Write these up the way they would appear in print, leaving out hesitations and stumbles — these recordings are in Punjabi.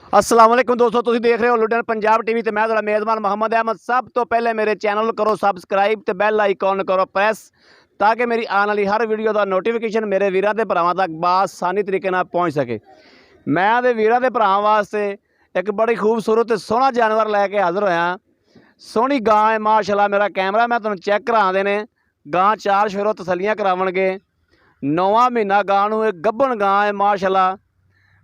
अस्सलाम वालेकुम दोस्तों, तुसीं देख रहे हो लुधियाना पंजाब टीवी ते मैं तुहाडा मेज़बान मोहम्मद अहमद। सब तो पहले मेरे चैनल करो सबसक्राइब ते बैल आइकॉन करो प्रेस ताकि मेरी आने वाली हर वीडियो का नोटिफिकेशन मेरे वीरां ते भरावां तक आसानी तरीके नाल पहुँच सके। मैं ते वीरां ते भरावां वास्ते एक बड़ी खूबसूरत ते सोहना जानवर लैके हाज़र होया। सोहनी गां है माशाअल्लाह। मेरा कैमरा मैं तुहानूं चैक करा देने। गां 4 फेरों तसल्लियां करावणगे। 9वां महीना गां नूं एक गब्भण गां है माशाअल्लाह।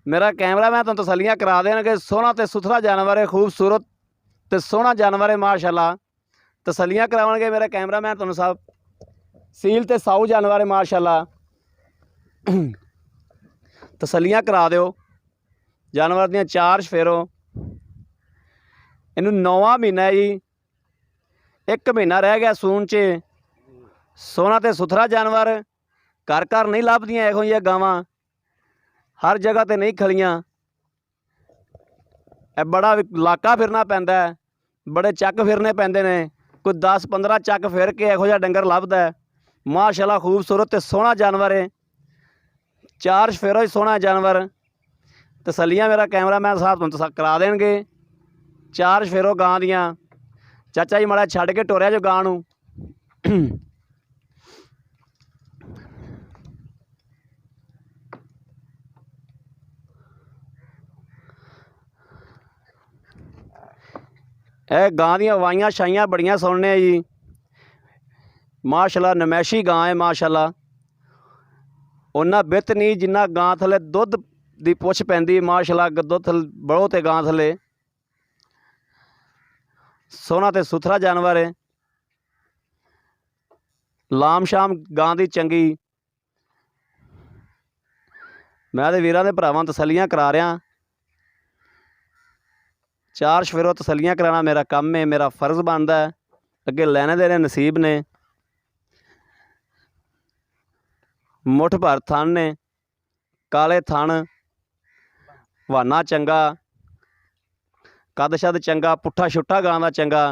मेरा कैमरा मैं तुहानूं तसल्लियां करा देंगे। सोहना ते सुथरा जानवर है, खूबसूरत ते सोहना जानवर है माशाअल्लाह। तसल्लियां करावणगे मेरा कैमरा मैं तुहानूं सब। सील ते साऊ जानवर है माशाअल्लाह। तसल्लियां करा दिओ जानवर दियां 4 फेरों। इनू 9वां महीना है जी, 1 महीना रह गया सून च। सोहना ते सुथरा जानवर, घर घर नहीं लभदियां इहो जिहियां गावां, हर जगह ते नहीं खलियां। बड़ा इलाका फिरना पैंदा है, बड़े चक फिरने पैंदे ने। कोई 10-15 चक फिर के इहो जिहा डंगर लभदा है माशाअल्लाह। खूबसूरत ते सोहना जानवर है, 4 फेरों ही सोहना जानवर। तसल्लियां मेरा कैमरा मैन साहब तुहानूं करा देणगे 4 फेरों गां दियां। चाचा जी माड़ा छड्ड के टोरिया जो गां नूं। गां दियां वाइयां छाइयां बड़ियां सुनने जी माशाअल्लाह। नमैशी गां है माशाअल्लाह। उन्ना बित नहीं जिन्ना गां थले दुध दी पुछ पैंदी माशाअल्लाह। दुध बड़ो ते गां थले। सोहना ते सुथरा जानवर है, लाम शाम गां दी चंगी। मैं ते वीरां दे भरावां तसल्लियां करा रहा। 4 फेरों तसल्लियां कराना मेरा काम है, मेरा फर्ज बनता है। अगे लैने देने नसीब ने। मुठ भर थन ने, काले थन, वाना चंगा, कद शद चंगा, पुट्ठा छुट्टा गां दा चंगा।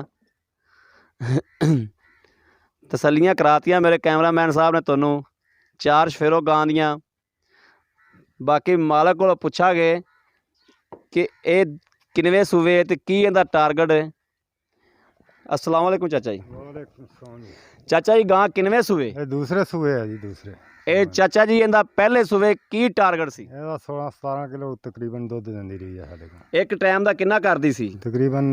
तसल्लियां करातियां मेरे कैमरा मैन साहब ने तुहानूं 4 फेरों गां दियां। बाकी मालक को पुछा गए कि ये किनवे सूबे ते की इहदा टारगेट है। अस्सलाम वालेकुम चाचा जी। चाचा जी गां किनवे सूबे? दूसरे सूबे है जी, दूसरे। ਇਹ ਚਾਚਾ ਜੀ ਇਹਦਾ ਪਹਿਲੇ ਸੂਬੇ ਕੀ ਟਾਰਗੇਟ ਸੀ? ਇਹਦਾ 16-17 ਕਿਲੋ ਤਕਰੀਬਨ ਦੁੱਧ ਦਿੰਦੀ ਰਹੀ ਹੈ ਸਾਡੇ ਕੋਲ। ਇੱਕ ਟਾਈਮ ਦਾ ਕਿੰਨਾ ਕਰਦੀ ਸੀ? ਤਕਰੀਬਨ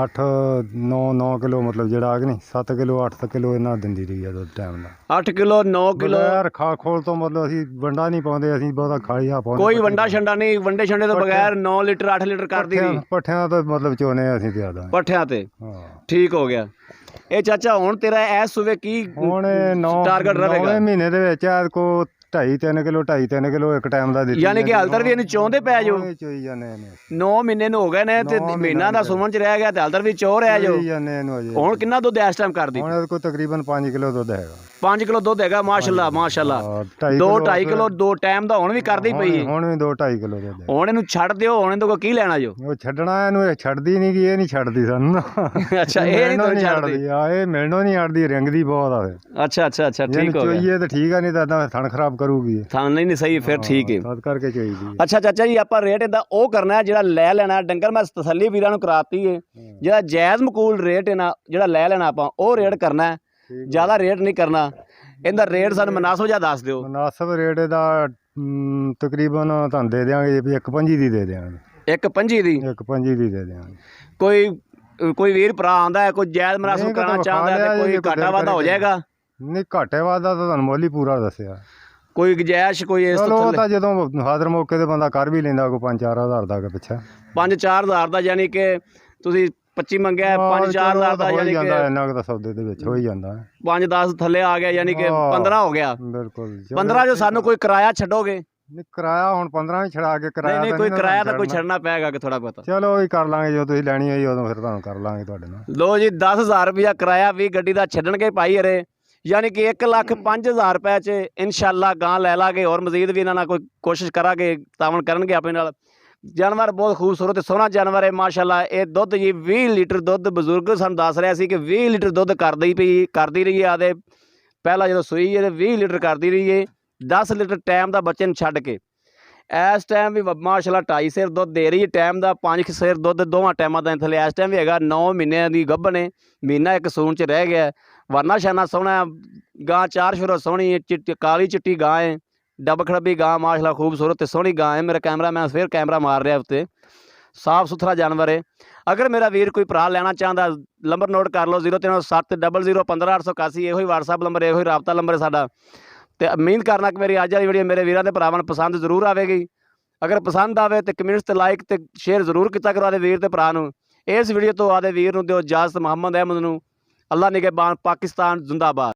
8-9 ਕਿਲੋ, ਮਤਲਬ ਜਿਹੜਾ ਆ ਕਿ ਨਹੀਂ 7 ਕਿਲੋ 8 ਕਿਲੋ ਇਹਨਾਂ ਦਿੰਦੀ ਰਹੀ ਹੈ ਦੁੱਧ ਟਾਈਮ ਦਾ। 8 ਕਿਲੋ 9 ਕਿਲੋ ਖਾ ਖੋਲ ਤੋਂ, ਮਤਲਬ ਅਸੀਂ ਵੰਡਾ ਨਹੀਂ ਪਾਉਂਦੇ, ਅਸੀਂ ਬਹੁਤਾ ਖਾਲੀਆ ਪਾਉਂਦੇ। ਕੋਈ ਵੰਡਾ ਛੰਡਾ ਨਹੀਂ? ਵੰਡੇ ਛੰਡੇ ਤੋਂ ਬਗੈਰ 9 ਲੀਟਰ 8 ਲੀਟਰ ਕਰਦੀ ਸੀ। ਪੱਠਿਆਂ ਤੋਂ ਮਤਲਬ ਚੋਨੇ ਅਸੀਂ ਜ਼ਿਆਦਾ ਪੱਠਿਆਂ ਤੇ। ਹਾਂ ਠੀਕ ਹੋ ਗਿਆ। ਇਹ ਚਾਚਾ ਹੁਣ ਤੇਰਾ ਇਸ ਸੂਬੇ ਕੀ ਹੁਣ ਟਾਰਗੇਟ ਰਹੇਗਾ? 9 ਮਹੀਨੇ ਦੇ ਵਿੱਚ ਕੋ 2.5-3 ਕਿਲੋ 2.5-3 ਕਿਲੋ ਇੱਕ ਟਾਈਮ ਦਾ ਦਿੱਤੀ। ਯਾਨੀ ਕਿ ਹਾਲ ਤੱਕ ਵੀ ਇਹਨੂੰ ਚੋਂਦੇ ਪੈ ਜਾਓ। ਚੋਈ ਜਾਂਦੇ ਨੇ 9 ਮਹੀਨੇ ਨੂੰ ਹੋ ਗਏ ਨੇ ਤੇ ਮਹੀਨਾ ਦਾ ਸੁਮਨ ਚ ਰਹਿ ਗਿਆ ਤੇ ਹਾਲ ਤੱਕ ਵੀ ਚੋ ਰਹਿ ਜਾਓ। ਹੁਣ ਕਿੰਨਾ ਦੁੱਧ ਇਸ ਟਾਈਮ ਕਰਦੀ? ਹੁਣ ਇਹਦੇ ਕੋਲ ਤਕਰੀਬਨ 5 ਕਿਲੋ ਦੁੱਧ ਹੈਗਾ। 5 ਕਿਲੋ ਦੁੱਧ ਹੈਗਾ ਮਾਸ਼ਾਅੱਲਾ ਮਾਸ਼ਾਅੱਲਾ। 2-2.5 ਕਿਲੋ 2 ਟਾਈਮ ਦਾ ਹੁਣ ਵੀ ਕਰਦੀ ਪਈ ਹੈ। ਹੁਣ ਵੀ 2-2.5 ਕਿਲੋ ਦੁੱਧ। ਹੁਣ ਇਹਨੂੰ ਛੱਡ ਦਿਓ। ਹੁਣ ਇਹਦੇ ਕੋਲ ਕੀ ਲੈਣਾ ਜੋ? ਉਹ ਛੱਡਣਾ ਇਹਨੂੰ, ਇਹ ਛੱਡਦੀ ਨਹੀਂ ਗੀ, ਇਹ ਨਹੀਂ ਛੱਡਦੀ ਸਾਨੂੰ। ਅੱਛਾ ਇਹ ਨਹੀਂ ਛੱਡਦੀ। ਆ ਇਹ ਮਿਲਣੋਂ ਨਹੀਂ ਹਟਦੀ, ਰਿੰਗਦੀ ਬਹੁਤ ਆ। ਅੱਛਾ ਅੱਛਾ ਅੱਛਾ ਠੀਕ ਹੋ ਗਿਆ। ਚੋਈਏ ਤਾਂ ਠੀਕ ਆ, ਨਹੀਂ ਤਾਂ ਥਣ ਖਰਾਬ ਕਰੂਗੀ। ਥਣ ਨਹੀਂ ਸਹੀ ਫਿਰ ਠੀਕ ਹੈ। ਤਦ ਕਰਕੇ ਚਾਹੀਦੀ। ਅੱਛਾ ਚਾਚਾ ਜੀ ਆਪਾਂ ਰੇਟ ਇਹਦਾ ਉਹ ਕਰਨਾ ਹੈ ਜਿਹੜਾ ਲੈ ਲੈਣਾ ਡੰਗਰ। ਮੈਂ ਤਸੱਲੀ ਵੀਰਾਂ ਨੂੰ ਕਰਾਤੀ ਹੈ। ਜਿਹੜਾ ਜਾਇਜ਼ ਮਕੂਲ ਰੇਟ ਹੈ ਨਾ, ਜਿਹੜਾ ਲੈ ਲੈਣਾ ਆਪਾਂ ਉਹ ਰੇਟ ਕਰਨਾ ਹੈ, ਜ਼ਿਆਦਾ ਰੇਟ ਨਹੀਂ ਕਰਨਾ। ਇਹਦਾ ਰੇਟ ਸਾਨੂੰ ਮੁਨਾਸਬ ਜਿਹਾ ਦੱਸ ਦਿਓ। ਮੁਨਾਸਬ ਰੇਟ ਇਹਦਾ ਤਕਰੀਬਨ ਤੁਹਾਨੂੰ ਦੇ ਦਿਆਂਗੇ ਵੀ 1.25 ਦੀ ਦੇ ਦਿਆਂਗੇ। 1.25 ਦੀ? 1.25 ਦੀ ਦੇ ਦਿਆਂਗੇ। ਕੋਈ ਵੀਰ ਭਰਾ ਆਉਂਦਾ ਹੈ, ਕੋਈ ਜਾਇਜ਼ ਮੁਨਾਸਬ ਕਰਾਉਣਾ ਚਾਹੁੰਦਾ ਹੈ ਤੇ ਕੋਈ ਘਾਟਾ ਵਾਧਾ ਹੋ ਜਾਏਗਾ? ਨਹੀਂ ਘਾਟੇ ਵਾਧਾ ਤਾਂ ਤੁਹਾਨੂੰ ਮੁੱਲ ਹੀ ਪੂਰਾ ਦੱਸਿਆ। ਕੋਈ ਗੁੰਜਾਇਸ਼ ਕੋਈ ਇਸ ਤੋਂ ਤਾਂ ਜਦੋਂ ਹਾਜ਼ਰ ਮੌਕੇ ਤੇ ਬੰਦਾ ਕਰ ਵੀ ਲੈਂਦਾ, ਕੋਈ 5-4 ਹਜ਼ਾਰ ਦਾ ਪਿੱਛਾ। 5-4 ਹਜ਼ਾਰ ਦਾ ਯਾਨੀ ਕਿ ਤੁਸੀਂ 25 ਮੰਗਿਆ, 5-4 ਹਜ਼ਾਰ ਦਾ ਯਾਨੀ ਕਿ ਇੰਨਾ ਕੁ ਤਾਂ ਸੌਦੇ ਦੇ ਵਿੱਚ ਹੋ ਹੀ ਜਾਂਦਾ। 5-10 ਥੱਲੇ ਆ ਗਿਆ ਯਾਨੀ ਕਿ 15 ਹੋ ਗਿਆ। ਬਿਲਕੁਲ 15 ਜੋ ਸਾਨੂੰ ਕੋਈ ਕਿਰਾਇਆ ਛੱਡੋਗੇ? ਨਹੀਂ ਕਿਰਾਇਆ ਹੁਣ 15 ਵੀ ਛੜਾ ਕੇ ਕਿਰਾਇਆ ਨਹੀਂ ਕੋਈ ਕਿਰਾਇਆ ਤਾਂ ਕੋਈ ਛੱਡਣਾ ਪਏਗਾ ਕਿ ਥੋੜਾ ਬਹੁਤਾ? ਚਲੋ ਉਹ ਹੀ ਕਰ ਲਾਂਗੇ, ਜੋ ਤੁਸੀਂ ਲੈਣੀ ਹੋਈ ਉਦੋਂ ਫਿਰ ਤੁਹਾਨੂੰ ਕਰ ਲਾਂਗੇ ਤੁਹਾਡੇ ਨਾਲ। ਲੋ ਜੀ 10,000 ਰੁਪਇਆ ਕਿਰਾਇਆ ਵੀ ਗੱਡੀ ਦਾ ਛੱਡਣਗੇ ਭਾਈ ਅਰੇ। ਯਾਨੀ ਕਿ 1,05,000 ਰੁਪਏ 'ਚ ਇਨਸ਼ਾਅੱਲਾ ਗਾਂ ਲੈ ਲਾਂਗੇ। ਔਰ ਮਜ਼ੀਦ ਵੀ ਇਹਨਾਂ ਨਾਲ ਕੋਈ ਕੋਸ਼ਿਸ਼ ਕਰਾਂਗੇ, ਤਾਵਨ ਕਰਨਗੇ ਆਪਣੇ ਨਾਲ। जानवर बहुत खूबसूरत सोहना जानवर है माशाअल्लाह। ये दुध जी 20 लीटर दुध बजुर्ग सानूं दस रहा सी कि 20 लीटर दुध करदी रही है। आदे पहला जो सूई है 20 लीटर करती रही है। 10 लीटर टाइम का बच्चे छड्ड के ਇਸ ਟਾਈਮ ਵੀ ਮਾਸ਼ਾਅੱਲਾ 2.5 ਸਿਰ ਦੁੱਧ ਦੇ ਰਹੀ ਹੈ। ਟਾਈਮ ਦਾ 5 ਸਿਰ ਦੁੱਧ ਦੋਵਾਂ ਟਾਈਮਾਂ ਦਾ ਥੱਲੇ ਇਸ ਟਾਈਮ ਵੀ ਹੈਗਾ। 9 ਮਹੀਨਿਆਂ ਦੀ ਗੱਭਣ ਹੈ, ਮਹੀਨਾ ਇੱਕ ਸੂਣ 'ਚ ਰਹਿ ਗਿਆ। ਵਰਨਾ ਸ਼ਾਨਾ ਸੋਹਣਾ ਹੈ। ਗਾਂ 4 ਸ਼ੁਰੂ ਸੋਹਣੀ ਹੈ, ਕਾਲੀ ਚਿੱਟੀ ਗਾਂ ਹੈ, ਡੱਬ ਖੜੱਬੀ ਗਾਂ ਮਾਸ਼ਾਅੱਲਾ ਖੂਬਸੂਰਤ ਤੇ ਸੋਹਣੀ ਗਾਂ ਹੈ। ਮੇਰਾ ਕੈਮਰਾ ਮੈਂ ਫਿਰ ਕੈਮਰਾ ਮਾਰ ਰਿਹਾ ਉੱਤੇ, ਸਾਫ ਸੁਥਰਾ ਜਾਨਵਰ ਹੈ। ਅਗਰ ਮੇਰਾ ਵੀਰ ਕੋਈ ਭਰਾ ਲੈਣਾ ਚਾਹੁੰਦਾ ਨੰਬਰ ਨੋਟ ਕਰ ਲਓ 0307 00 15 881। ਇਹੋ ਹੀ WhatsApp ਨੰਬਰ, ਇਹੋ ਹੀ ਰਾਬਤਾ ਨੰਬਰ ਹੈ ਸਾਡਾ। ਤੇ ਉਮੀਦ ਕਰਨਾ ਕਿ ਮੇਰੀ ਅੱਜ ਵਾਲੀ ਵੀਡੀਓ ਮੇਰੇ ਵੀਰਾਂ ਦੇ ਭਰਾਵਾਂ ਨੂੰ ਪਸੰਦ ਜ਼ਰੂਰ ਆਵੇਗੀ। ਅਗਰ ਪਸੰਦ ਆਵੇ ਤੇ ਕਮੈਂਟਸ ਤੇ ਲਾਈਕ ਤੇ ਸ਼ੇਅਰ ਜ਼ਰੂਰ ਕੀਤਾ ਕਰੋ ਆਦੇ ਵੀਰ ਤੇ ਭਰਾ ਨੂੰ। ਇਸ ਵੀਡੀਓ ਤੋਂ ਆਦੇ ਵੀਰ ਨੂੰ ਦਿਓ ਇਜਾਜ਼ਤ। ਮੁਹੰਮਦ ਅਹਿਮਦ ਨੂੰ ਅੱਲਾ ਨਿਗਹਿਬਾਨ, ਪਾਕਿਸਤਾਨ ਜ਼ਿੰਦਾਬਾਦ।